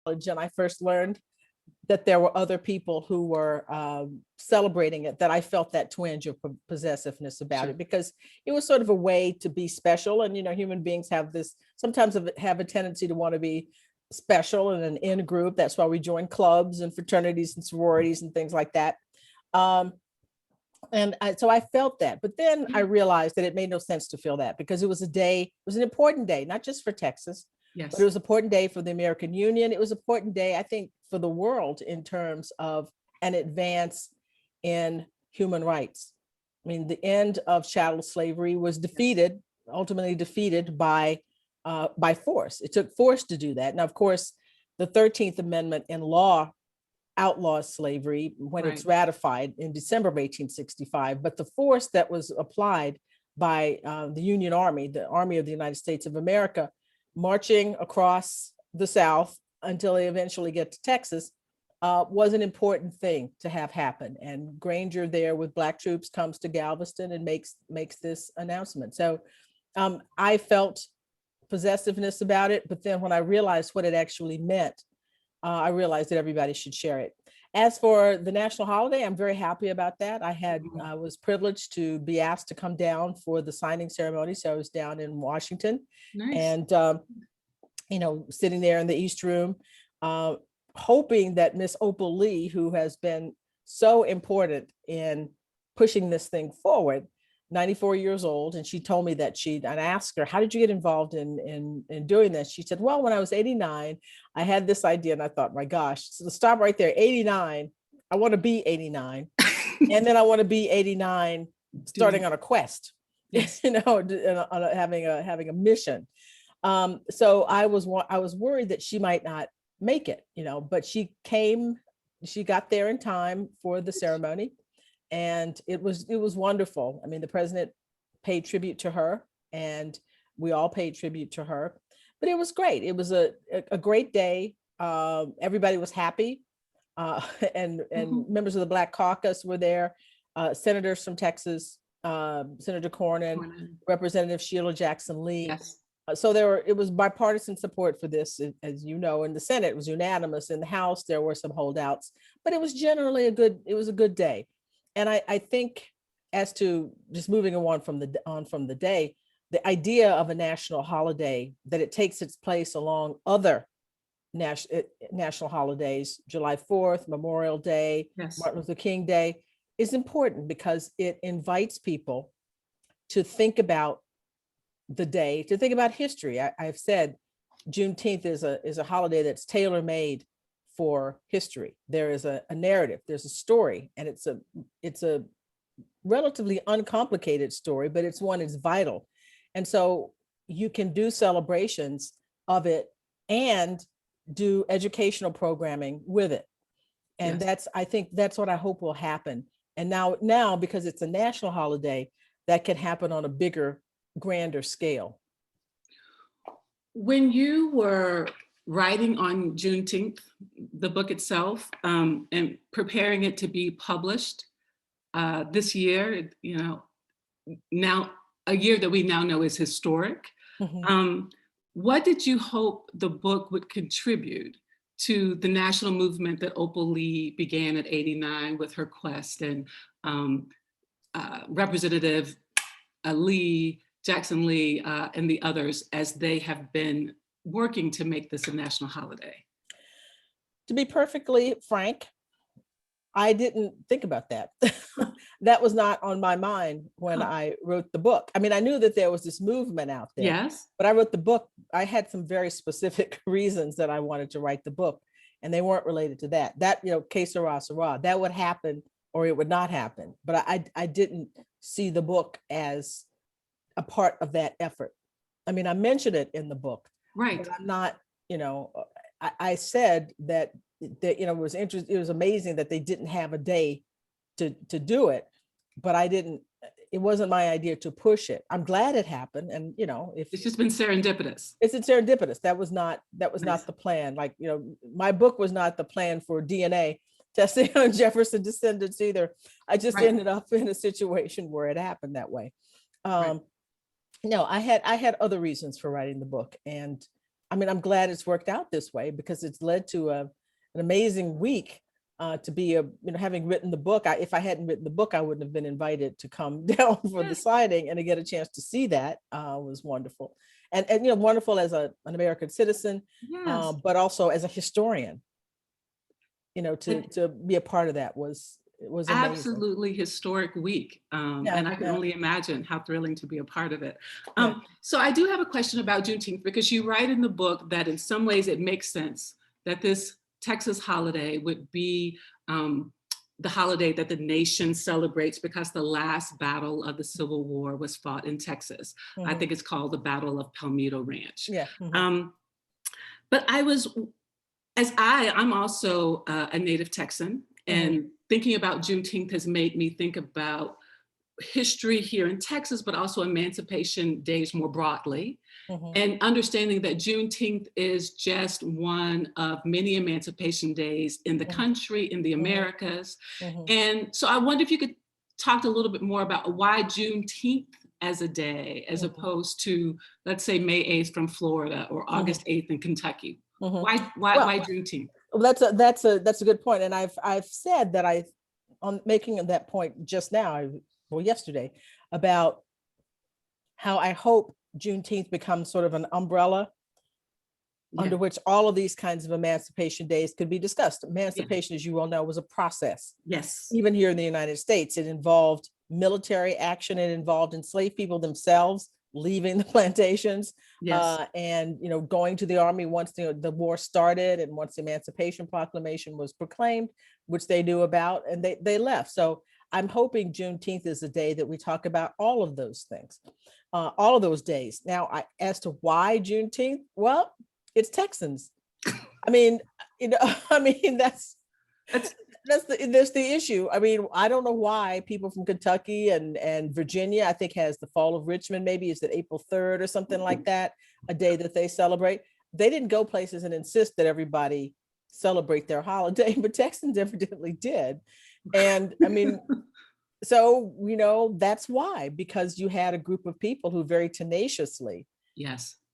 and I first learned that there were other people who were celebrating it, that I felt that twinge of possessiveness about Sure. it, because it was sort of a way to be special. And, human beings have this, sometimes have a tendency to want to be special and an in group. That's why we join clubs and fraternities and sororities and things like that. So I felt that, but then I realized that it made no sense to feel that, because it was an important day, not just for Texas, Yes. but it was an important day for the American Union. It was an important day, I think, for the world in terms of an advance in human rights. I mean, the end of chattel slavery was ultimately defeated by force. It took force to do that. Now, of course, the 13th Amendment in law outlaws slavery when it's ratified in December of 1865, but the force that was applied by the Union Army, the Army of the United States of America, marching across the South until they eventually get to Texas, was an important thing to have happen. And Granger there with Black troops comes to Galveston and makes this announcement. So I felt possessiveness about it, but then when I realized what it actually meant, I realized that everybody should share it. As for the national holiday, I'm very happy about that. I was privileged to be asked to come down for the signing ceremony. So I was down in Washington. Nice. And, sitting there in the East Room, hoping that Miss Opal Lee, who has been so important in pushing this thing forward, 94 years old, and she told me that I asked her, how did you get involved in doing this? She said, well, when I was 89, I had this idea, and I thought, my gosh, so stop right there, 89, I want to be 89. And then I want to be 89, starting on a quest, yes. having a mission. So I was worried that she might not make it, but she got there in time for the ceremony. And it was wonderful. I mean, the president paid tribute to her, and we all paid tribute to her. But it was great. It was a great day. Everybody was happy, and members of the Black Caucus were there. Senators from Texas, Senator Cornyn, Representative Sheila Jackson Lee. Yes. So it was bipartisan support for this, as you know. In the Senate, it was unanimous. In the House, there were some holdouts, but it was generally a good day. And I think, as to just moving on from the day, the idea of a national holiday, that it takes its place along other national holidays, July 4th, Memorial Day, yes. Martin Luther King Day, is important, because it invites people to think about the day, to think about history. I've said Juneteenth is a holiday that's tailor-made for history. There is a narrative, there's a story, and it's a relatively uncomplicated story, but it's one that's vital. And so you can do celebrations of it and do educational programming with it. And yes. I think that's what I hope will happen. And now, because it's a national holiday, that can happen on a bigger, grander scale. When you were writing on Juneteenth, the book itself, and preparing it to be published this year, now a year that we now know is historic. What did you hope the book would contribute to the national movement that Opal Lee began at 89 with her quest, and Representative Jackson Lee, and the others, as they have been working to make this a national holiday? To be perfectly frank, I didn't think about that. That was not on my mind when I wrote the book. I mean, I knew that there was this movement out there. Yes. But I wrote the book. I had some very specific reasons that I wanted to write the book, and they weren't related to that. That, que sera, sera, that would happen or it would not happen. But I didn't see the book as a part of that effort. I mean, I mentioned it in the book, right? But I'm not, I said that it was interesting. It was amazing that they didn't have a day to do it, but it wasn't my idea to push it. I'm glad it happened. And, if it's just been serendipitous. It's serendipitous. That was not nice. Not the plan. Like, my book was not the plan for DNA testing on Jefferson descendants either. I just right. ended up in a situation where it happened that way. Right. No, I had other reasons for writing the book, and I mean, I'm glad it's worked out this way because it's led to an amazing week. To be having written the book, if I hadn't written the book, I wouldn't have been invited to come down for the Yes. signing, and to get a chance to see that was wonderful, and wonderful as an American citizen, Yes. but also as a historian. To And be a part of that was amazing. absolutely historic week. Yeah, And I can yeah, only imagine how thrilling to be a part of it. yeah. So I do have a question about Juneteenth, because you write in the book that in some ways it makes sense that this Texas holiday would be the holiday that the nation celebrates because the last battle of the Civil War was fought in Texas. I think it's called the Battle of Palmito Ranch. Yeah. But I'm also a native Texan, and thinking about Juneteenth has made me think about history here in Texas, but also Emancipation Days more broadly, and understanding that Juneteenth is just one of many Emancipation Days in the country, in the Americas. And so I wonder if you could talk a little bit more about why Juneteenth as a day, as opposed to, let's say, May 8th from Florida or August 8th in Kentucky. Why Juneteenth? Well, that's a good point. And I've said that on making that point just now, yesterday, about how I hope Juneteenth becomes sort of an umbrella under which all of these kinds of emancipation days could be discussed. Emancipation, as you well know, was a process. Yes. Even here in the United States, it involved military action. It involved enslaved people themselves leaving the plantations, and going to the army once the war started, and once the Emancipation Proclamation was proclaimed, which they knew about, and they left. So I'm hoping Juneteenth is a day that we talk about all of those things, all of those days. Now, as to why Juneteenth, well, it's Texans. I mean, that's the issue. I mean, I don't know why people from Kentucky and Virginia, I think, has the fall of Richmond, maybe is it April 3rd or something like that, a day that they celebrate. They didn't go places and insist that everybody celebrate their holiday, but Texans evidently did. And I mean, so, that's why, because you had a group of people who very tenaciously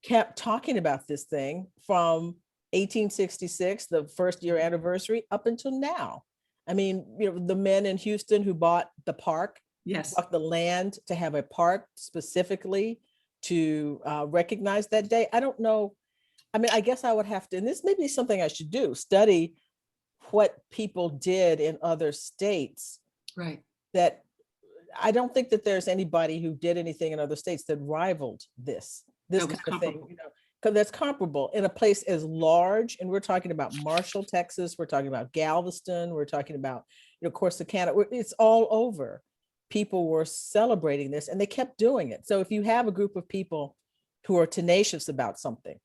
kept talking about this thing from 1866, the first year anniversary, up until now. I mean, the men in Houston who bought the park, bought the land to have a park specifically to recognize that day. I don't know. I mean, I guess I would have to, and this may be something I should do, study what people did in other states. Right. That I don't think that there's anybody who did anything in other states that rivaled this kind of thing, because that's comparable in a place as large. And we're talking about Marshall, Texas. We're talking about Galveston. We're talking about, Corsicana. It's all over. People were celebrating this, and they kept doing it. So if you have a group of people who are tenacious about something,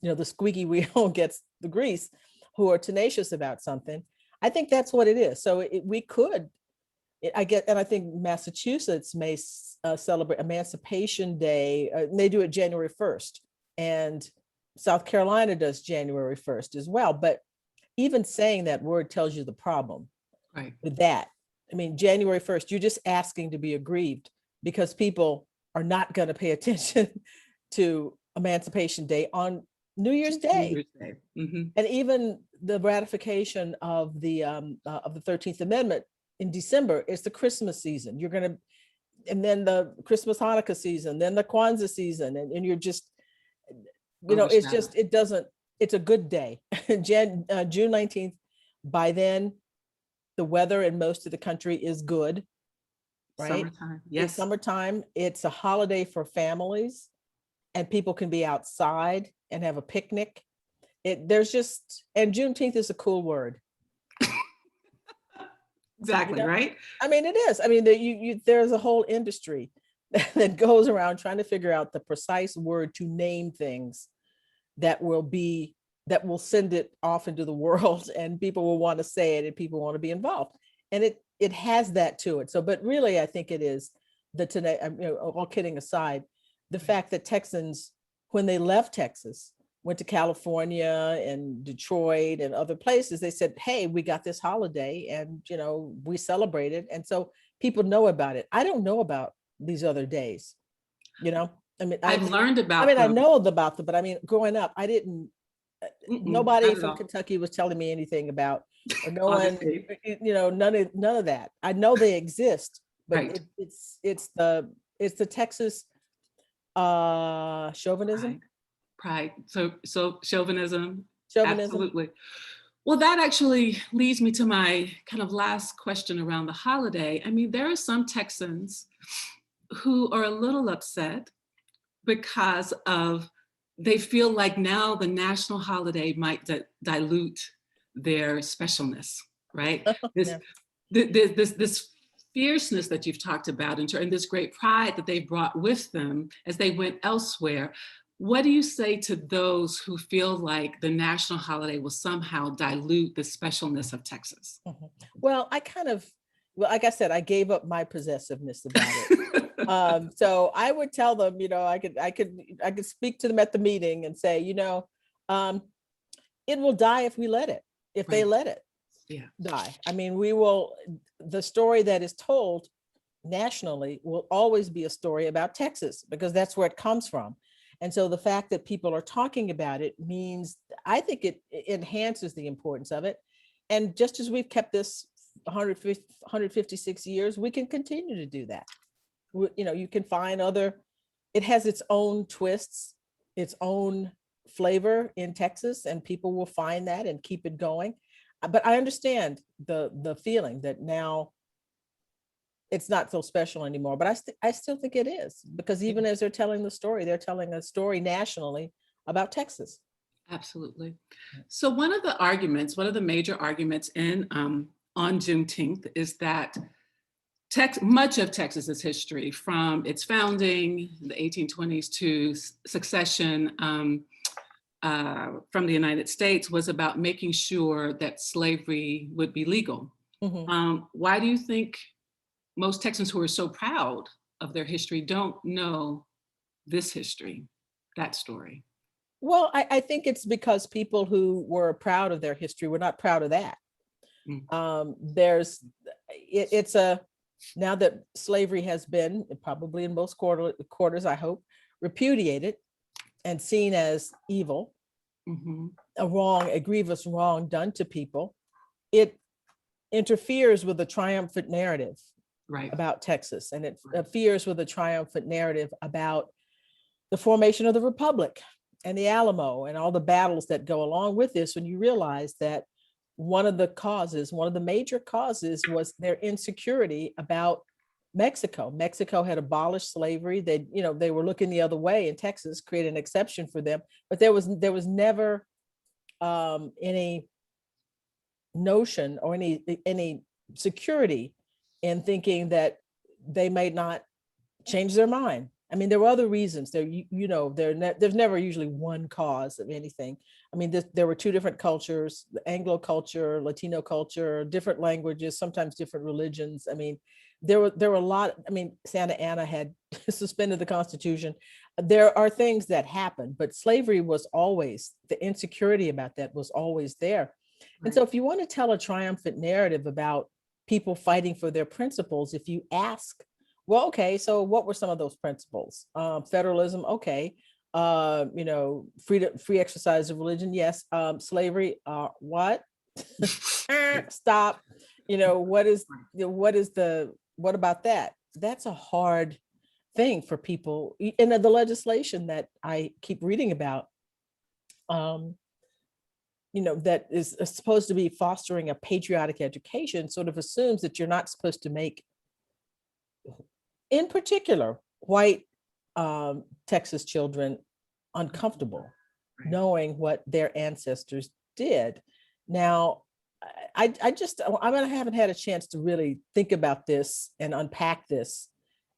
the squeaky wheel gets the grease, who are tenacious about something, I think that's what it is. So we could, I think Massachusetts may celebrate Emancipation Day. They do it January 1st, and South Carolina does January 1st as well. But even saying that word tells you the problem with that. I mean, January 1st, you're just asking to be aggrieved because people are not going to pay attention to Emancipation Day on New Year's Day. And even the ratification of the 13th Amendment in December is the Christmas season. And then the Christmas Hanukkah season, then the Kwanzaa season, and you're just, it's a good day. June 19th, by then, the weather in most of the country is good, right? Summertime. It's summertime. It's a holiday for families, and people can be outside and have a picnic. And Juneteenth is a cool word. Exactly, right? I mean, it is. I mean, there's a whole industry that goes around trying to figure out the precise word to name things that will send it off into the world, and people will want to say it, and people want to be involved. And it has that to it. So, but really, I think it is all kidding aside, the fact that Texans, when they left Texas, went to California and Detroit and other places, they said, hey, we got this holiday, and we celebrate it. And so people know about it. I don't know about these other days, I mean, I've learned I about mean, I them. know about them, but I mean, growing up, I didn't, Mm-mm, nobody not at from all. Kentucky was telling me anything about, or no August one, 8th. none of that. I know they exist, but Right. it's the Texas chauvinism, Pride. Pride. So chauvinism. chauvinism. Absolutely. Well, that actually leads me to my kind of last question around the holiday. I mean, there are some Texans who are a little upset because of they feel like now the national holiday might dilute their specialness, right? This Yeah. this fierceness that you've talked about and this great pride that they brought with them as they went elsewhere. What do you say to those who feel like the national holiday will somehow dilute the specialness of Texas? Mhm. Well, well, like I said, I gave up my possessiveness about it. So I would tell them, I could speak to them at the meeting and say, um, it will die if we let it, if they Right. let it Yeah. die. I mean, the story that is told nationally will always be a story about Texas because that's where it comes from. And so the fact that people are talking about it means, I think it enhances the importance of it. And just as we've kept this 156 years, we can continue to do that. You can find it has its own twists, its own flavor in Texas, and people will find that and keep it going. But I understand the feeling that now it's not so special anymore, but I still think it is, because Yeah, even as they're telling the story, they're telling a story nationally about Texas. absolutely. So one of the major arguments in on Juneteenth is that much of Texas's history, from its founding in the 1820s to secession from the United States, was about making sure that slavery would be legal. Mhm. Why do you think most Texans who are so proud of their history don't know this history, that story? Well, I think it's because people who were proud of their history were not proud of that. Mm. There's it's a Now that slavery has been, probably in most quarters, I hope, repudiated and seen as evil, Mhm. a grievous wrong done to people, it interferes with the triumphant narrative Right. about Texas, and it interferes with the triumphant narrative about the formation of the Republic and the Alamo and all the battles that go along with this, when you realize that one of the major causes was their insecurity about Mexico. Mexico had abolished slavery. They were looking the other way, and Texas created an exception for them. But there was never any notion or any security in thinking that they may not change their mind. I mean, there were other reasons. There's never usually one cause of anything. I mean, there were two different cultures: the Anglo culture, Latino culture, different languages, sometimes different religions. I mean, there were a lot. I mean, Santa Anna had suspended the Constitution. There are things that happen, but slavery was always, the insecurity about that was always there. And so, Right. if you want to tell a triumphant narrative about people fighting for their principles, if you ask, well, okay, so what were some of those principles? Federalism, okay. Free exercise of religion, yes. Slavery, what? Stop. What about that? That's a hard thing for people. And the legislation that I keep reading about, um, that is supposed to be fostering a patriotic education, sort of assumes that you're not supposed to make, in particular, white Texas children uncomfortable Right. knowing what their ancestors did. Now, I haven't had a chance to really think about this and unpack this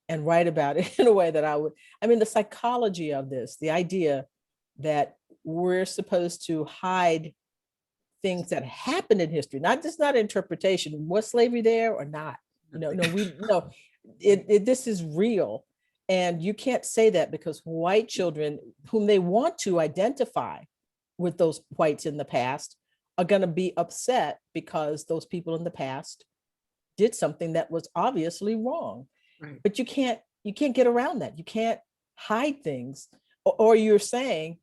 and write about it in a way that I would. I mean, the psychology of this, the idea that we're supposed to hide things that happened in history, not interpretation. Was slavery there or not? This is real. And you can't say that, because white children whom they want to identify with those whites in the past are going to be upset because those people in the past did something that was obviously wrong. Right. But you can't get around that. You can't hide things, or you're saying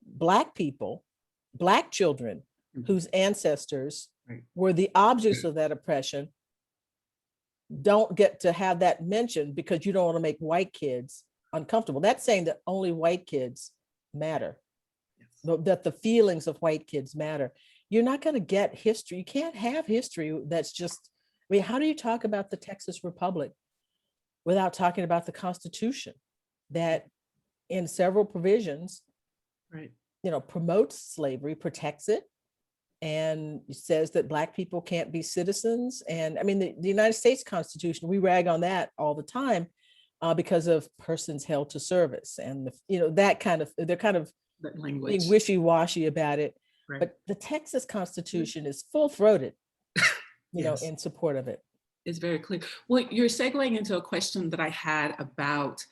Black people, Black children whose ancestors were the objects of that oppression don't get to have that mentioned because you don't want to make white kids uncomfortable. That's saying that only white kids matter, that the feelings of white kids matter. You're not going to get history. You can't have history that's just, I mean, how do you talk about the Texas Republic without talking about the Constitution that in several provisions, promotes slavery, protects it, and says that Black people can't be citizens. And I mean, the United States Constitution, we rag on that all the time because of persons held to service and, that kind of, they're kind of being wishy-washy about it. Right. But the Texas Constitution is full-throated, in support of it. It's very clear. Well, you're segueing into a question that I had about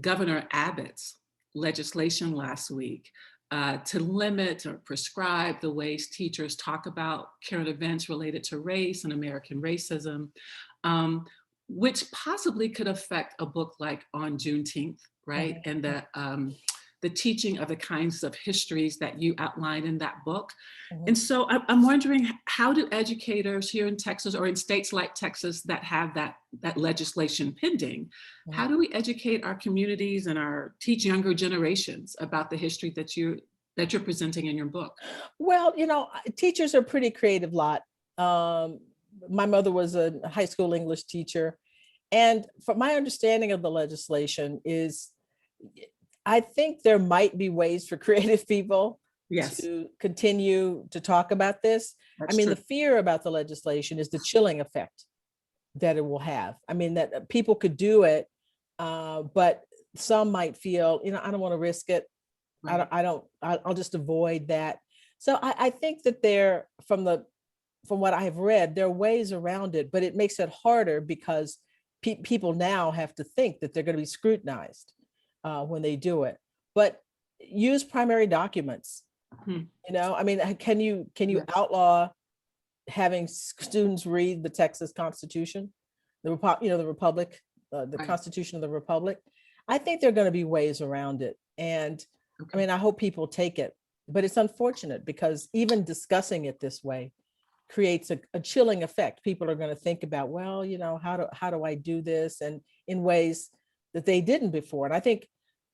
Governor Abbott's legislation last week to limit or prescribe the ways teachers talk about current events related to race and American racism, which possibly could affect a book like On Juneteenth, right? And the teaching of the kinds of histories that you outlined in that book. And so I'm wondering, how do educators here in Texas or in states like Texas that have that legislation pending, how do we educate our communities and teach younger generations about the history that you're presenting in your book? Well, teachers are a pretty creative lot. My mother was a high school English teacher. And from my understanding of the legislation is, I think there might be ways for creative people to continue to talk about this. That's true. The fear about the legislation is the chilling effect that it will have. I mean, that people could do it, but some might feel, I don't want to risk it. Right. I'll just avoid that. So I think that from what I have read, there are ways around it, but it makes it harder because people now have to think that they're going to be scrutinized when they do it. But use primary documents. Can you outlaw having students read the Texas Constitution, the Republic, the Constitution of the Republic? I think there are going to be ways around it. And I hope people take it, but it's unfortunate because even discussing it this way creates a chilling effect. People are going to think about, well, how do I do this? And in ways that they didn't before. And I think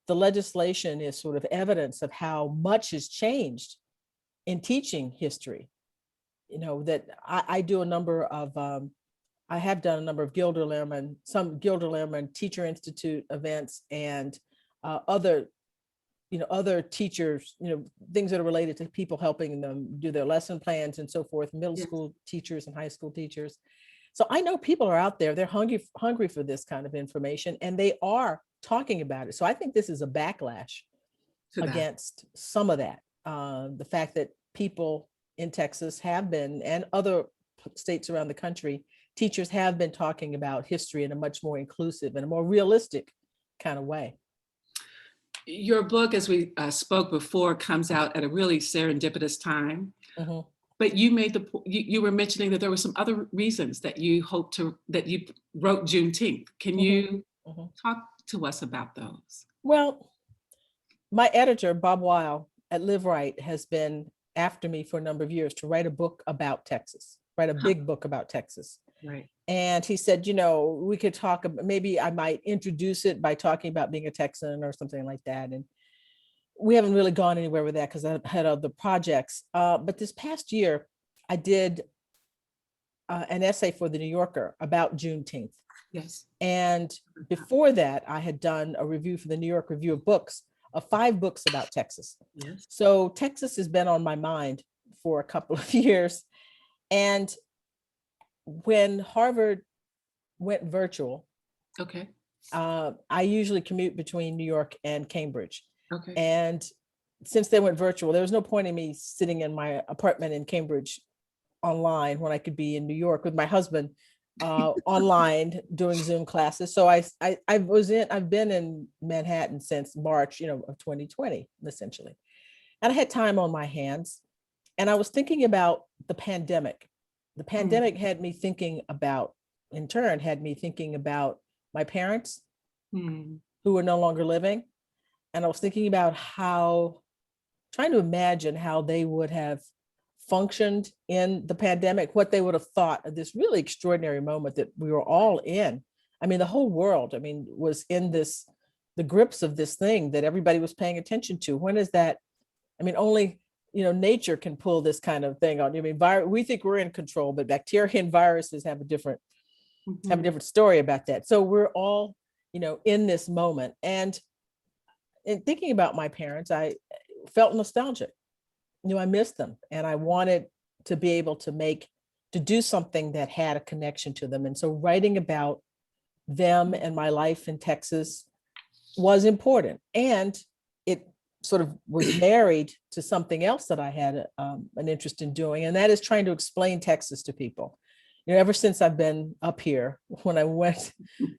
the legislation is sort of evidence of how much has changed in teaching history. That I do a number of, I have done a number of some Gilder Lehrman Teacher Institute events and other teachers, things that are related to people helping them do their lesson plans and so forth, middle school teachers and high school teachers. So I know people are out there, they're hungry for this kind of information, and they are talking about it. So I think this is a backlash against some of that. The fact that people in Texas have been, and other states around the country, teachers have been talking about history in a much more inclusive and a more realistic kind of way. Your book, as we spoke before, comes out at a really serendipitous time. But you were mentioning that there were some other reasons that you wrote Juneteenth. Can you talk to us about those? Well, my editor, Bob Weil at Live Right, has been after me for a number of years to write a book about Texas, write a big book about Texas. Right. And he said, we could talk, maybe I might introduce it by talking about being a Texan or something like that. And we haven't really gone anywhere with that because I've had other projects. But this past year, I did an essay for the New Yorker about Juneteenth. Yes. And before that, I had done a review for the New York Review of Books of 5 books about Texas. Yes. So Texas has been on my mind for a couple of years. And when Harvard went virtual, I usually commute between New York and Cambridge. And since they went virtual, there was no point in me sitting in my apartment in Cambridge online when I could be in New York with my husband online doing Zoom classes. So I've been in Manhattan since March, of 2020, essentially. And I had time on my hands. And I was thinking about the pandemic. The pandemic had me thinking about, in turn, had me thinking about my parents, who are no longer living. And I was thinking about trying to imagine how they would have functioned in the pandemic, what they would have thought of this really extraordinary moment that we were all in. I mean, the whole world, was in the grips of this thing that everybody was paying attention to. When is that? Only, nature can pull this kind of thing on. We think we're in control, but bacteria and viruses have a different story about that. So we're all, in this moment. And in thinking about my parents, I felt nostalgic. I missed them, and I wanted to be able to do something that had a connection to them. And so writing about them and my life in Texas was important. And it sort of was married to something else that I had an interest in doing, and that is trying to explain Texas to people. Ever since I've been up here, when I went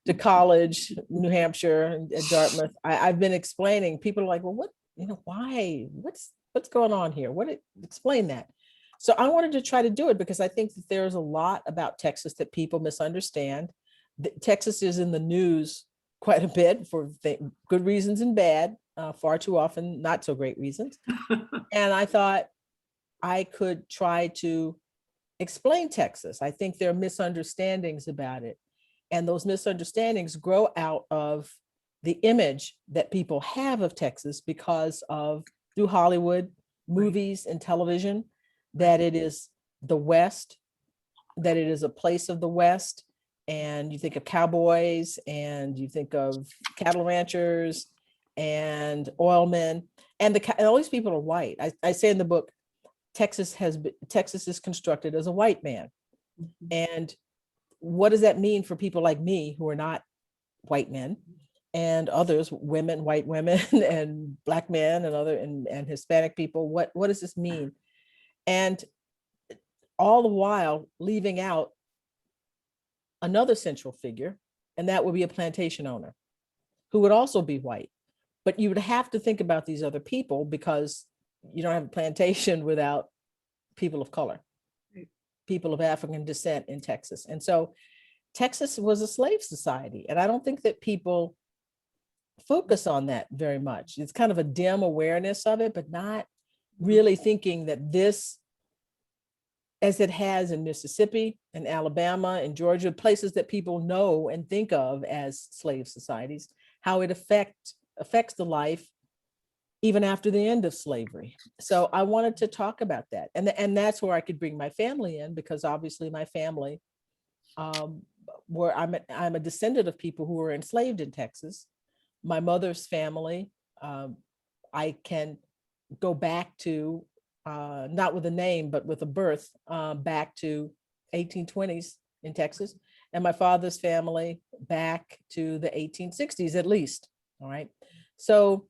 to college, New Hampshire and at Dartmouth, I've been explaining. People are like, well, what, why? What's going on here? Explain that. So I wanted to try to do it because I think that there's a lot about Texas that people misunderstand. Texas is in the news quite a bit for good reasons and bad, far too often, not so great reasons. And I thought I could try to explain Texas. I think there are misunderstandings about it. And those misunderstandings grow out of the image that people have of Texas because of, through Hollywood, movies and television, that it is the West, that it is a place of the West. And you think of cowboys, and you think of cattle ranchers and oilmen, and all these people are white. I say in the book, Texas is constructed as a white man. And what does that mean for people like me who are not white men, and others, women, white women and Black men and Hispanic people? What does this mean? And all the while leaving out another central figure, and that would be a plantation owner who would also be white. But you would have to think about these other people because you don't have a plantation without people of color, people of African descent in Texas. And so Texas was a slave society. And I don't think that people focus on that very much. It's kind of a dim awareness of it, but not really thinking that this, as it has in Mississippi and Alabama and Georgia, places that people know and think of as slave societies, how it affects the life even after the end of slavery. So I wanted to talk about that. And that's where I could bring my family in, because obviously my family, I'm a descendant of people who were enslaved in Texas. My mother's family, I can go back to, not with a name, but with a birth, back to 1820s in Texas. And my father's family back to the 1860s at least, all right? So,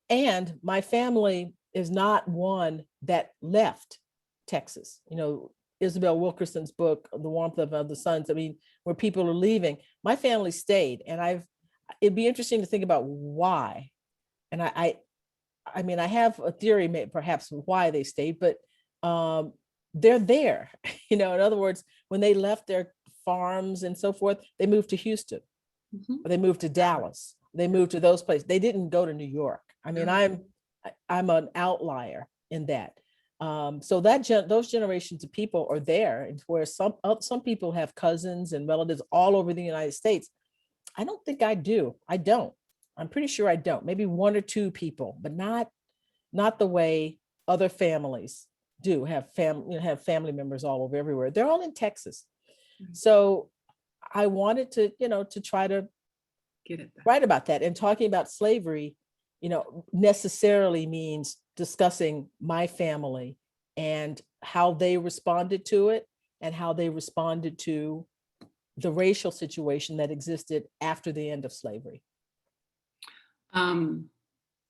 and my family is not one that left Texas. Isabel Wilkerson's book, The Warmth of the Suns, where people are leaving, my family stayed. And it'd be interesting to think about why. And I have a theory, perhaps, why they stayed, but they're there. In other words, when they left their farms and so forth, they moved to Houston, or they moved to Dallas, they moved to those places. They didn't go to New York. I'm an outlier in that. So those generations of people are there, and where some people have cousins and relatives all over the United States. I don't think I do. I don't. I'm pretty sure I don't. Maybe one or two people, but not the way other families do have family members all over everywhere. They're all in Texas. So I wanted to try to write about that. And talking about slavery, necessarily means discussing my family and how they responded to it, and how they responded to the racial situation that existed after the end of slavery.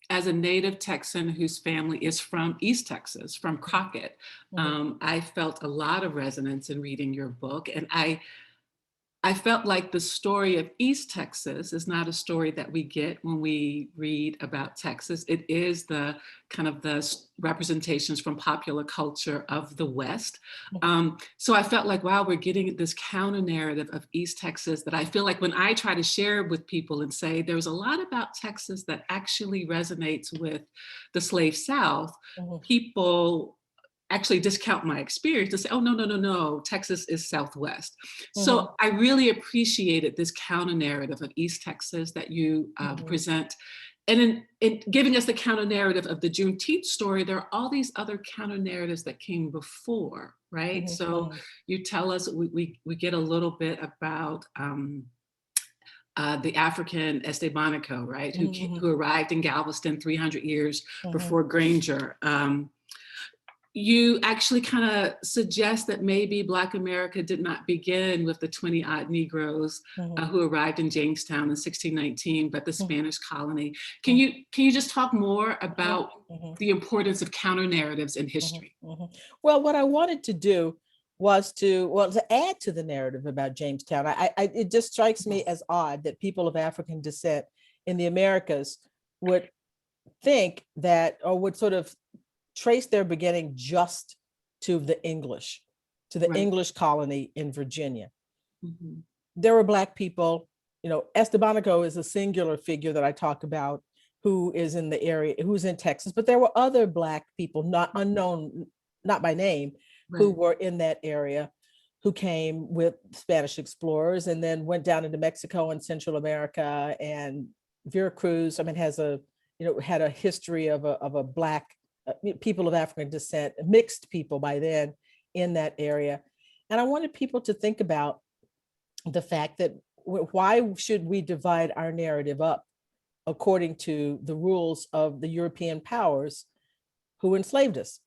As a native Texan whose family is from East Texas, from Crockett, I felt a lot of resonance in reading your book. And I felt like the story of East Texas is not a story that we get when we read about Texas. It is the kind of the representations from popular culture of the West. So I felt like, wow, we're getting this counter narrative of East Texas that I feel like when I try to share with people and say there's a lot about Texas that actually resonates with the slave South, people actually discount my experience and say, oh, no, no, no, no, Texas is Southwest. So I really appreciated this counter narrative of East Texas that you present. And in giving us the counter narrative of the Juneteenth story, there are all these other counter narratives that came before, right? So you tell us, we get a little bit about the African Estebanico, right? Who arrived in Galveston 300 years before Granger. You actually kind of suggest that maybe Black America did not begin with the 20-odd Negroes who arrived in Jamestown in 1619, but the Spanish colony. Can you just talk more about the importance of counter narratives in history? Well, what I wanted to do was to add to the narrative about Jamestown. It just strikes me as odd that people of African descent in the Americas would think that, or would sort of trace their beginning just to the English, to the English colony in Virginia. There were Black people, Estebanico is a singular figure that I talk about who is in the area, who's in Texas, but there were other Black people, not unknown, not by name, who were in that area, who came with Spanish explorers and then went down into Mexico and Central America, and Veracruz, has had a history of a Black people of African descent, mixed people by then in that area. And I wanted people to think about the fact that why should we divide our narrative up according to the rules of the European powers who enslaved us?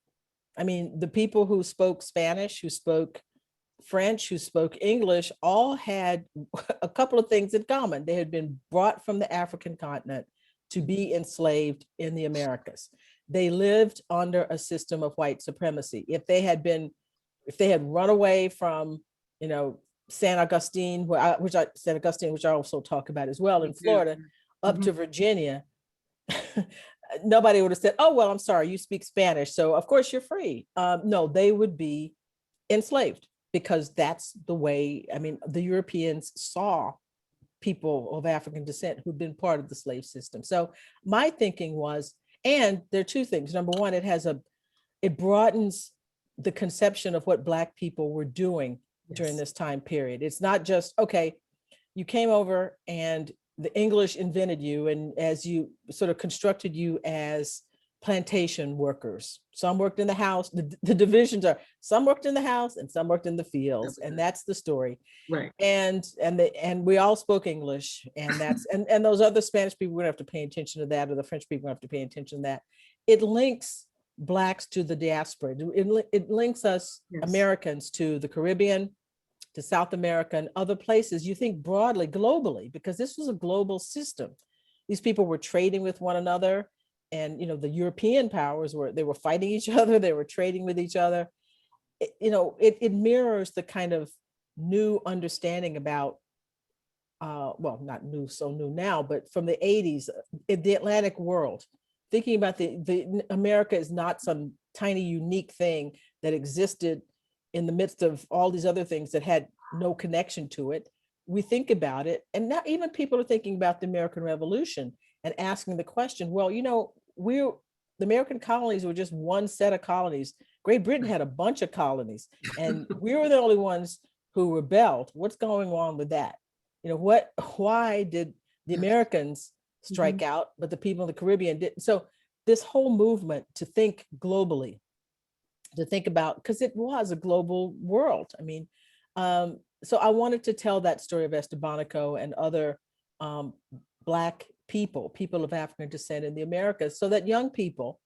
The people who spoke Spanish, who spoke French, who spoke English, all had a couple of things in common. They had been brought from the African continent to be enslaved in the Americas. They lived under a system of white supremacy. If they had run away from, San Augustine, which I also talk about as well in Florida, up to Virginia, nobody would have said, oh, well, I'm sorry, you speak Spanish, so of course you're free. No, they would be enslaved, because that's the way, the Europeans saw people of African descent who'd been part of the slave system. So my thinking was, and there are two things. Number one, it broadens the conception of what Black people were doing during this time period. It's not just, okay, you came over and the English invented you, and as you sort of constructed you as plantation workers. Some worked in the house. The divisions are, some worked in the house and some worked in the fields, and that's the story. Right. And we all spoke English, and that's and those other Spanish people, we don't have to pay attention to that, or the French people don't have to pay attention to that. It links Blacks to the diaspora. It links us Americans to the Caribbean, to South America and other places. You think broadly, globally, because this was a global system. These people were trading with one another. And the European powers were fighting each other, they were trading with each other. It mirrors the kind of new understanding about, well, not new, so new now, but from the 80s, in the Atlantic world, thinking about the America is not some tiny unique thing that existed in the midst of all these other things that had no connection to it. We think about it, and now even people are thinking about the American Revolution and asking the question, well, the American colonies were just one set of colonies. Great Britain had a bunch of colonies, and we were the only ones who rebelled. What's going on with that? Why did the Americans strike out, but the people in the Caribbean didn't? So this whole movement to think globally, to think about, because it was a global world. So I wanted to tell that story of Estebanico and other Black people of African descent in the Americas, so that young people,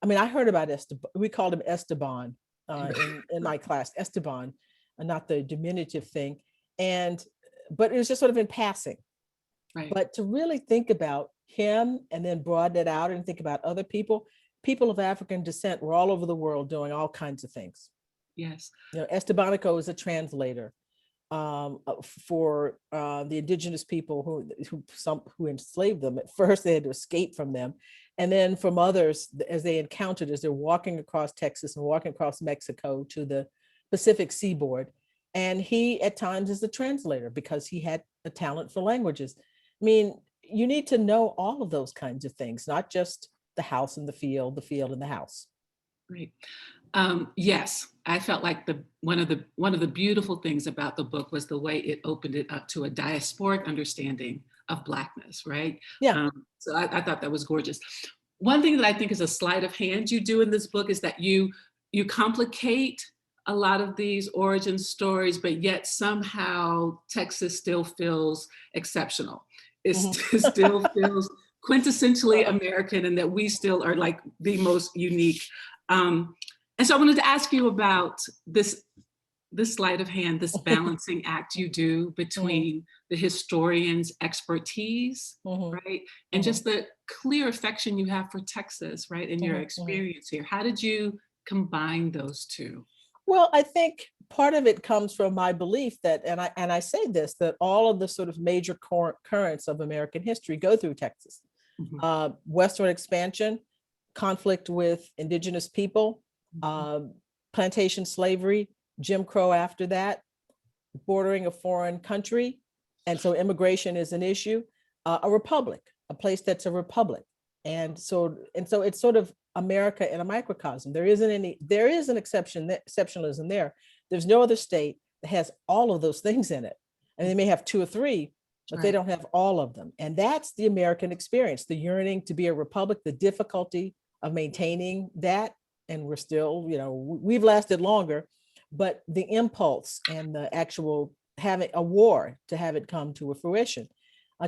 I heard about Esteban, we called him Esteban in my class, Esteban, not the diminutive thing. But it was just sort of in passing. Right. But to really think about him and then broaden it out and think about other people of African descent were all over the world doing all kinds of things. Yes. Estebanico is a translator. for the indigenous people who enslaved them. At first, they had to escape from them, and then from others as they encountered, as they're walking across Texas and walking across Mexico to the Pacific seaboard. And he at times is the translator because he had a talent for languages. I mean, you need to know all of those kinds of things, not just the house and the field and the house. Great. Yes, I felt like one of the beautiful things about the book was the way it opened it up to a diasporic understanding of Blackness, right? Yeah. So I thought that was gorgeous. One thing that I think is a sleight of hand you do in this book is that you complicate a lot of these origin stories, but yet somehow Texas still feels exceptional. It still feels quintessentially American, and that we still are like the most unique. And so I wanted to ask you about this sleight of hand, this balancing act you do between the historian's expertise, right? And just the clear affection you have for Texas, right? And your experience here. How did you combine those two? Well, I think part of it comes from my belief that, and I say this, that all of the sort of major currents of American history go through Texas. Westward expansion, conflict with indigenous people, plantation slavery, Jim Crow after that, bordering a foreign country. And so immigration is an issue, a republic, a place that's a republic. And so it's sort of America in a microcosm. There is an exceptionalism there. There's no other state that has all of those things in it. And they may have two or three, but they don't have all of them. And that's the American experience, the yearning to be a republic, the difficulty of maintaining that. And we're still, we've lasted longer, but the impulse and the actual having a war to have it come to a fruition,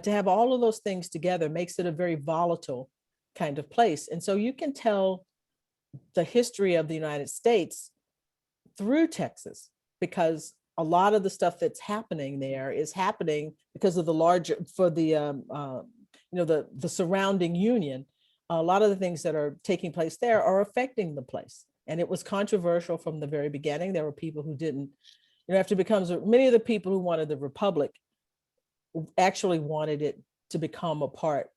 to have all of those things together makes it a very volatile kind of place. And so you can tell the history of the United States through Texas, because a lot of the stuff that's happening there is happening because of the larger, for the, the surrounding union. A lot of the things that are taking place there are affecting the place. And it was controversial from the very beginning. There were people who didn't, after it becomes, many of the people who wanted the republic actually wanted it to become a part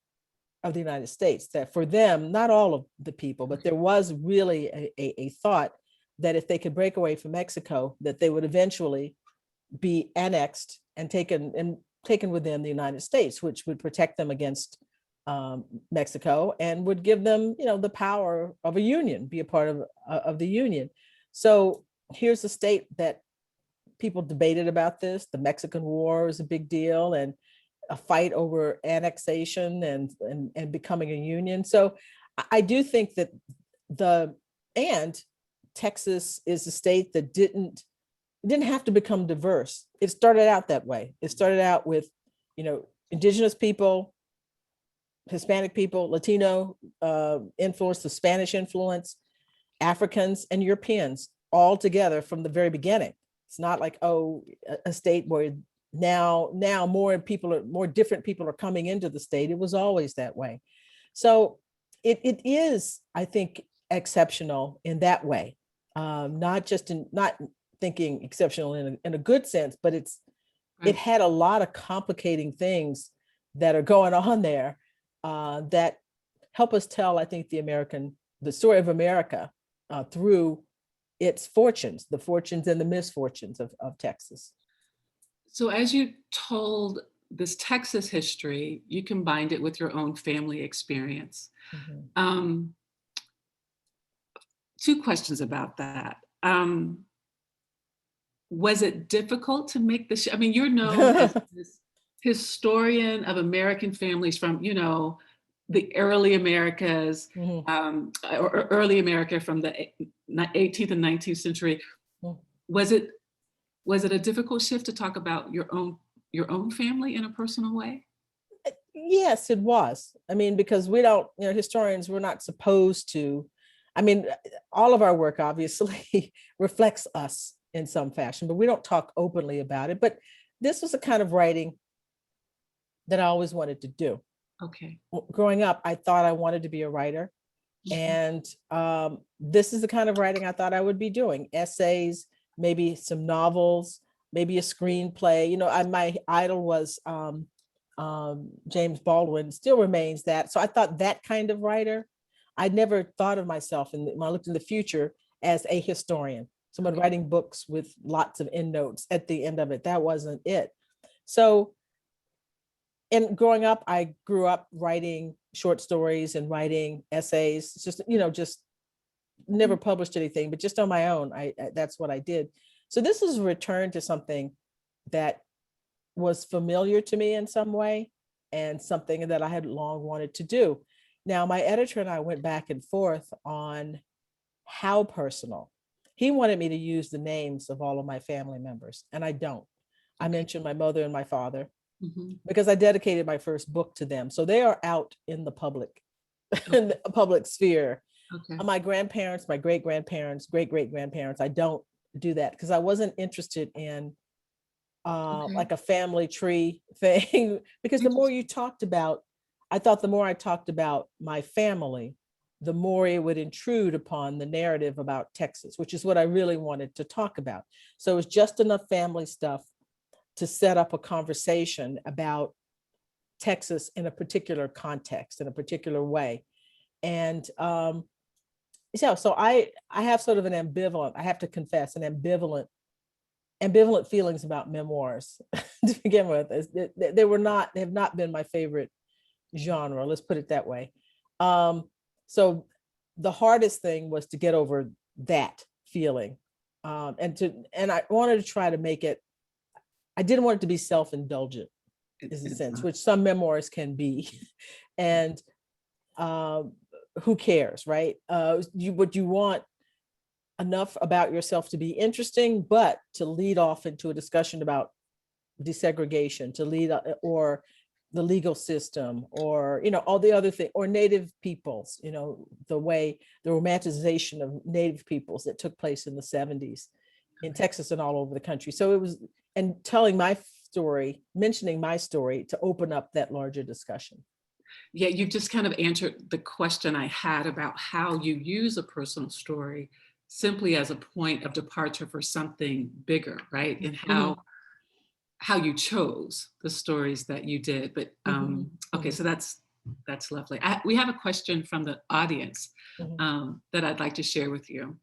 of the United States. That for them, not all of the people, but there was really a thought that if they could break away from Mexico, that they would eventually be annexed and taken within the United States, which would protect them against Mexico and would give them, the power of a union, be a part of the union. So here's a state that people debated about this. The Mexican War is a big deal, and a fight over annexation and becoming a union. So I do think that Texas is a state that didn't have to become diverse. It started out that way. It started out with, indigenous people, Hispanic people, Latino influence, the Spanish influence, Africans and Europeans all together from the very beginning. It's not like, a state where now more different people are coming into the state. It was always that way. So it is, I think, exceptional in that way. Not thinking exceptional in a good sense, but it had a lot of complicating things that are going on there that help us tell, I think, the story of America through its fortunes, the fortunes and the misfortunes of Texas. So as you told this Texas history, you combined it with your own family experience. Two questions about that. Was it difficult to make the show? I mean, you're known as this historian of American families from, the early Americas, or early America from the 18th and 19th century. Was it a difficult shift to talk about your own family in a personal way? Yes, it was. I mean, because we don't, historians, we're not supposed to. I mean, all of our work obviously reflects us in some fashion, but we don't talk openly about it. But this was the kind of writing that I always wanted to do. Okay. Growing up, I thought I wanted to be a writer. And this is the kind of writing I thought I would be doing. Essays, maybe some novels, maybe a screenplay. My idol was James Baldwin, still remains that. So I thought that kind of writer. I never thought of myself when I looked in the future as a historian, someone writing books with lots of endnotes at the end of it. That wasn't it. So, and growing up, I grew up writing short stories and writing essays, just never published anything, but just on my own. That's what I did. So this is a return to something that was familiar to me in some way, and something that I had long wanted to do. Now, my editor and I went back and forth on how personal. He wanted me to use the names of all of my family members, and I don't. I mentioned my mother and my father because I dedicated my first book to them. So they are out in the public, in the public sphere. My grandparents, my great-grandparents, great-great-grandparents, I don't do that because I wasn't interested in like a family tree thing, because the more you talked about, I thought the more I talked about my family, the more it would intrude upon the narrative about Texas, which is what I really wanted to talk about. So it was just enough family stuff to set up a conversation about Texas in a particular context, in a particular way. And so I have sort of an ambivalent, I have to confess, an ambivalent feelings about memoirs to begin with. They have not been my favorite genre, let's put it that way. So the hardest thing was to get over that feeling, and I wanted to try to make it, I didn't want it to be self-indulgent, is a sense, which some memoirs can be. And who cares, right? What you want enough about yourself to be interesting, but to lead off into a discussion about desegregation, to lead or the legal system, or all the other things, or Native peoples, the romanticization of Native peoples that took place in the 70s in Texas and all over the country. So it was, and telling my story, mentioning my story, to open up that larger discussion. Yeah, you've just kind of answered the question I had about how you use a personal story simply as a point of departure for something bigger, right? And how you chose the stories that you did. But okay, so that's lovely. We have a question from the audience that I'd like to share with you.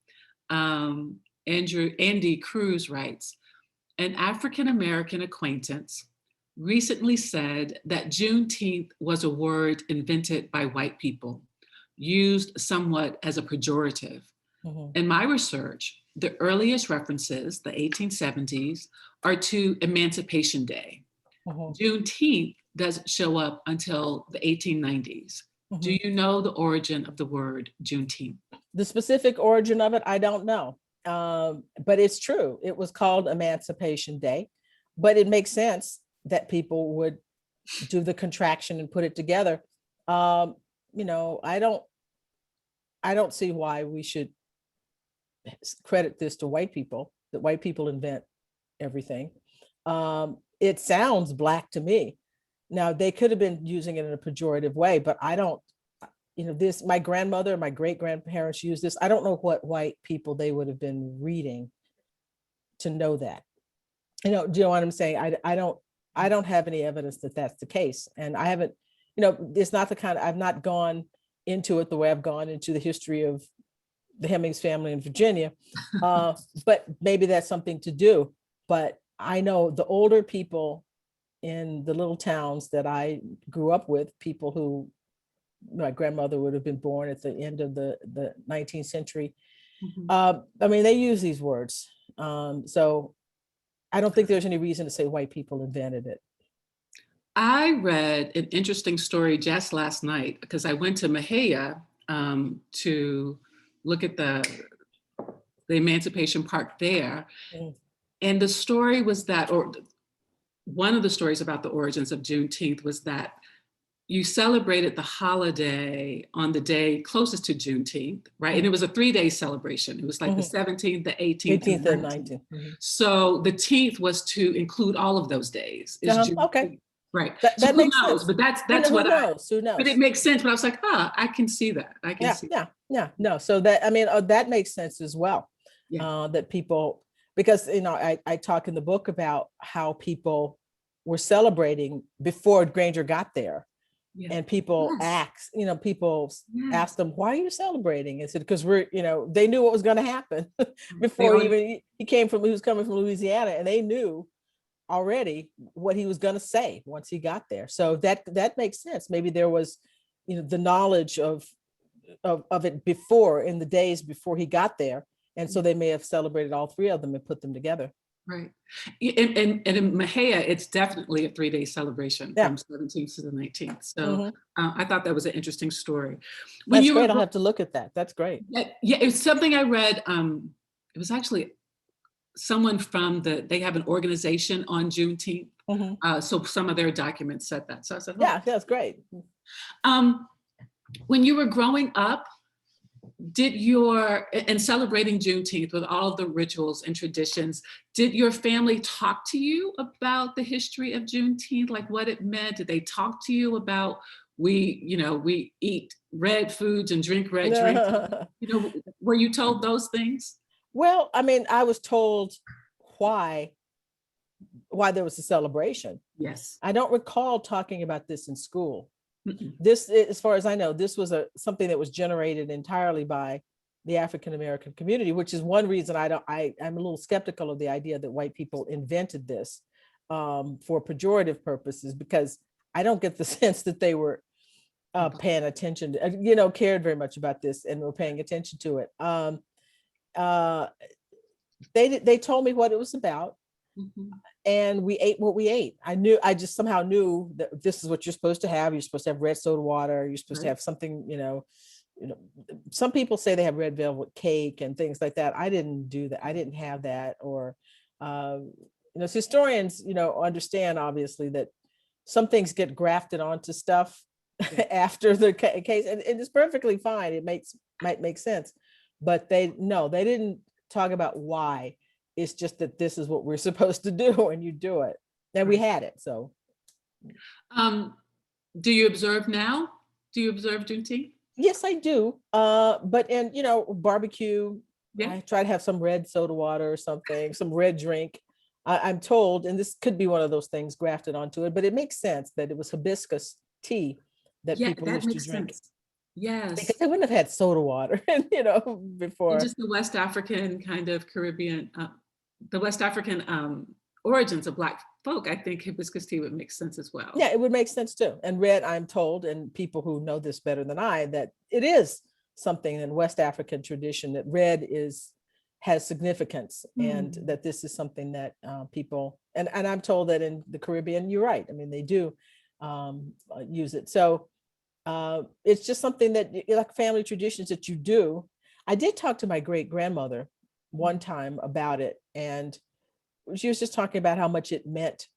Andy Cruz writes, an African-American acquaintance recently said that Juneteenth was a word invented by white people, used somewhat as a pejorative. In my research, the earliest references, the 1870s, are to Emancipation Day. Juneteenth doesn't show up until the 1890s. Do you know the origin of the word Juneteenth? The specific origin of it, I don't know. But it's true. It was called Emancipation Day, but it makes sense that people would do the contraction and put it together. I don't see why we should credit this to white people, that white people invent everything. It sounds Black to me. Now, they could have been using it in a pejorative way, but I don't, my grandmother, my great-grandparents used this. I don't know what white people they would have been reading to know that. Do you know what I'm saying? I don't have any evidence that that's the case. And I haven't, it's not the kind of, I've not gone into it the way I've gone into the history of the Hemmings family in Virginia, but maybe that's something to do. But I know the older people in the little towns that I grew up with, people who, my grandmother would have been born at the end of the 19th century. They use these words. So I don't think there's any reason to say white people invented it. I read an interesting story just last night because I went to Mahia to look at the Emancipation Park there. And the story was that, or one of the stories about the origins of Juneteenth was that you celebrated the holiday on the day closest to Juneteenth, right? And it was a 3-day celebration. It was like the 17th, the 18th, and 19th. So the 10th was to include all of those days. Okay. Right. That so makes who knows? sense. But that's who what knows? Who knows? But it makes sense. But I was like, I can see that. Yeah. No. So that, that makes sense as well. That people, because, I talk in the book about how people were celebrating before Granger got there. Yeah. And people Yes. people Yes. asked them, why are you celebrating? I said, because they knew what was going to happen before he was coming from Louisiana, and they knew already what he was going to say once he got there. So that makes sense. Maybe there was, the knowledge of it before, in the days before he got there. And so they may have celebrated all three of them and put them together. Right. And in Mahia, it's definitely a 3-day celebration from 17th to the 19th. So I thought that was an interesting story. That's great. I'll have to look at that. That's great. Yeah, it's something I read. It was actually someone from they have an organization on Juneteenth. So some of their documents said that. So I said, yeah, that's great. When you were growing up, and celebrating Juneteenth with all of the rituals and traditions, did your family talk to you about the history of Juneteenth, like what it meant? Did they talk to you about we eat red foods and drink red drinks? Were you told those things? Well, I mean, I was told why there was a celebration. Yes. I don't recall talking about this in school. This, as far as I know, this was something that was generated entirely by the African American community, which is one reason I'm a little skeptical of the idea that white people invented this for pejorative purposes, because I don't get the sense that they were paying attention, cared very much about this and were paying attention to it. They told me what it was about. And we ate what we ate. I just somehow knew that this is what you're supposed to have. You're supposed to have red soda water. You're supposed to have something, some people say they have red velvet cake and things like that. I didn't do that. I didn't have that. Or, historians, understand obviously that some things get grafted onto stuff after the case, and it's perfectly fine. It might make sense, but they didn't talk about why. It's just that this is what we're supposed to do, and you do it. And we had it. So, do you observe now? Do you observe Juneteenth? Yes, I do. But in barbecue, I try to have some red soda water or something, some red drink. I'm told, and this could be one of those things grafted onto it, but it makes sense that it was hibiscus tea that people used to drink. Sense. Yes, because they wouldn't have had soda water, before. And just the West African kind of Caribbean, the West African origins of Black folk, I think hibiscus tea would make sense as well. Yeah, it would make sense too. And red, I'm told, and people who know this better than I, that it is something in West African tradition, that red has significance, and that this is something that people, and I'm told that in the Caribbean, you're right. I mean, they do use it. So it's just something that, like family traditions that you do. I did talk to my great grandmother one time about it, and she was just talking about how much it meant.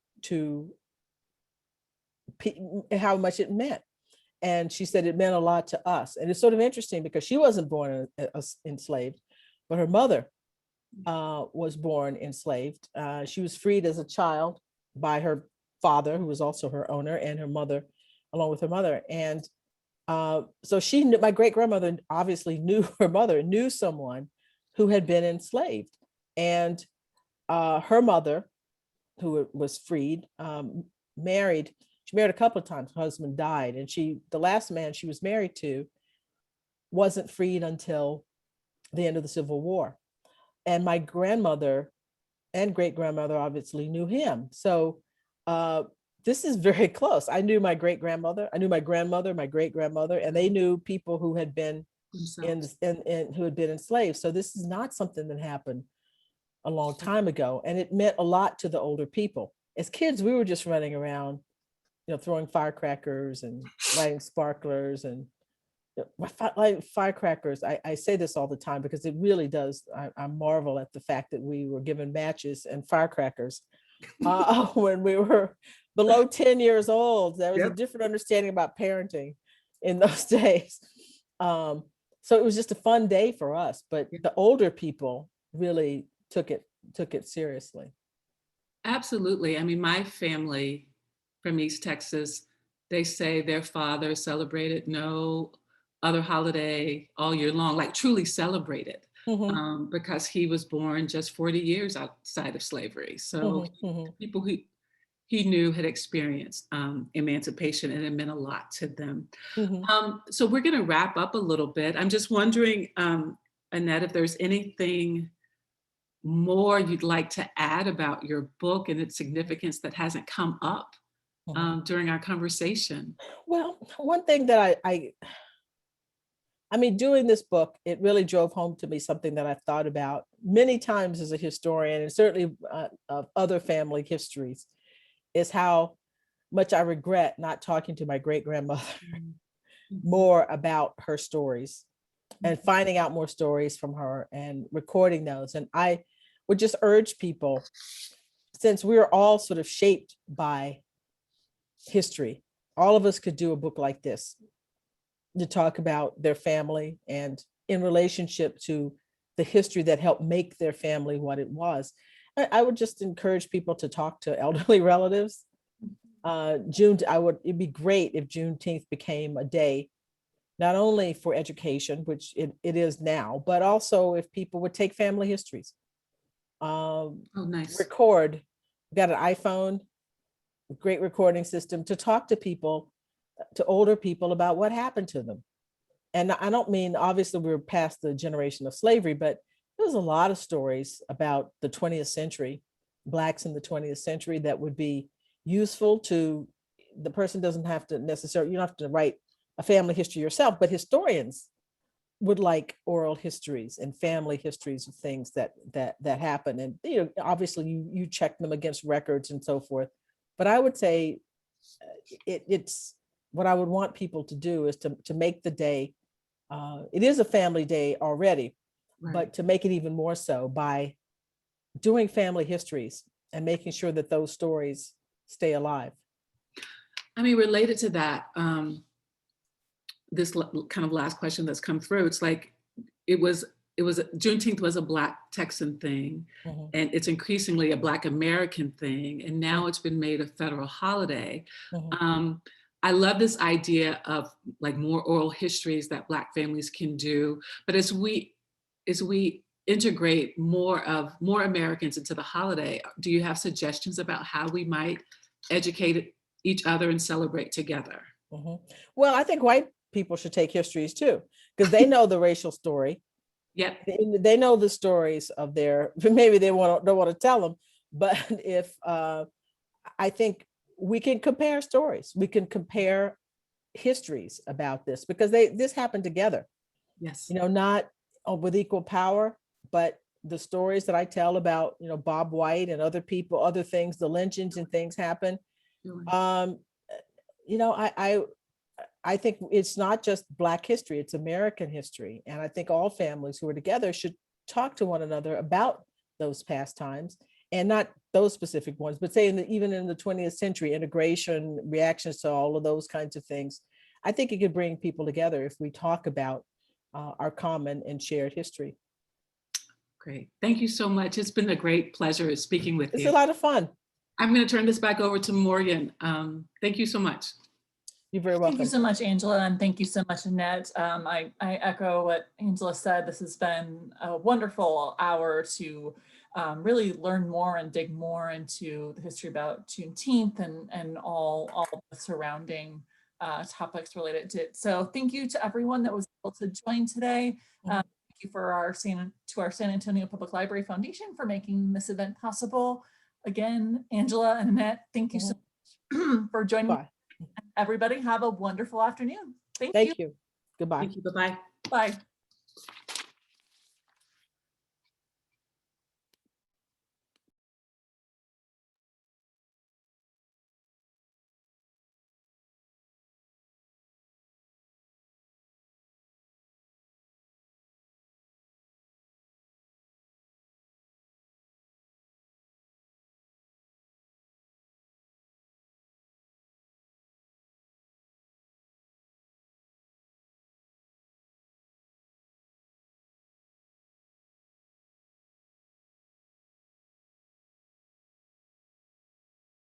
And she said it meant a lot to us. And it's sort of interesting because she wasn't born enslaved, but her mother was born enslaved. She was freed as a child by her father, who was also her owner, and her mother, along with her mother. And so my great grandmother obviously knew her mother, knew someone who had been enslaved. And her mother, who was freed, married a couple of times. Her husband died, and the last man she was married to wasn't freed until the end of the Civil War. And my grandmother and great grandmother obviously knew him. So this is very close. I knew my great grandmother, I knew my grandmother, my great grandmother, and they knew people who had been who had been enslaved. So this is not something that happened a long time ago, and it meant a lot to the older people. As kids, we were just running around, throwing firecrackers and lighting sparklers and lighting firecrackers. I say this all the time because it really does. I marvel at the fact that we were given matches and firecrackers when we were below 10 years old. There was a different understanding about parenting in those days. So it was just a fun day for us, but the older people really took it seriously. Absolutely. I mean, my family from East Texas, they say their father celebrated no other holiday all year long, like truly celebrated. because he was born just 40 years outside of slavery. So people who he knew had experienced emancipation, and it meant a lot to them. So we're going to wrap up a little bit. I'm just wondering, Annette, if there's anything more you'd like to add about your book and its significance that hasn't come up during our conversation. Well, one thing that I mean, doing this book, it really drove home to me something that I've thought about many times as a historian, and certainly of other family histories, is how much I regret not talking to my great-grandmother more about her stories and finding out more stories from her and recording those. And I would just urge people, since we're all sort of shaped by history, all of us could do a book like this to talk about their family and in relationship to the history that helped make their family what it was. I would just encourage people to talk to elderly relatives. It'd be great if Juneteenth became a day, not only for education, which it is now, but also if people would take family histories. Nice. Record. We got an iPhone, great recording system to talk to people, to older people about what happened to them. And I don't mean, obviously we're past the generation of slavery, but there's a lot of stories about the 20th century, Blacks in the 20th century that would be useful to, the person doesn't have to necessarily, you don't have to write a family history yourself, but historians would like oral histories and family histories of things that happen. And, you know, obviously you check them against records and so forth. But I would say it's what I would want people to do is to make the day, it is a family day already, right, but to make it even more so by doing family histories and making sure that those stories stay alive. I mean, related to that, this kind of last question that's come through, it's like, Juneteenth was a Black Texan thing, and it's increasingly a Black American thing, and now it's been made a federal holiday. I love this idea of like more oral histories that Black families can do, but as we integrate more Americans into the holiday, do you have suggestions about how we might educate each other and celebrate together? Well, I think white people should take histories too, because they know the racial story. Yeah, they know the stories of their, maybe they don't want to tell them, but if I think we can compare stories, we can compare histories about this, because this happened together. Yes, you know, not with equal power, but the stories that I tell about, you know, Bob White and other people, other things, the lynchings and things happen. You know, I think it's not just Black history, it's American history. And I think all families who are together should talk to one another about those past times, and not those specific ones, but say even in the 20th century, integration, reactions to all of those kinds of things. I think it could bring people together if we talk about our common and shared history. Great. Thank you so much. It's been a great pleasure speaking with you. It's a lot of fun. I'm going to turn this back over to Morgan. Thank you so much. You're very welcome. Thank you so much, Angela, and thank you so much, Annette. I echo what Angela said. This has been a wonderful hour to really learn more and dig more into the history about Juneteenth and all the surrounding topics related to it. So thank you to everyone that was able to join today. Thank you for our San Antonio Public Library Foundation for making this event possible. Again, Angela and Annette, thank you so much for joining me. Everybody have a wonderful afternoon. Thank you. Goodbye. Thank you. Bye-bye. Bye.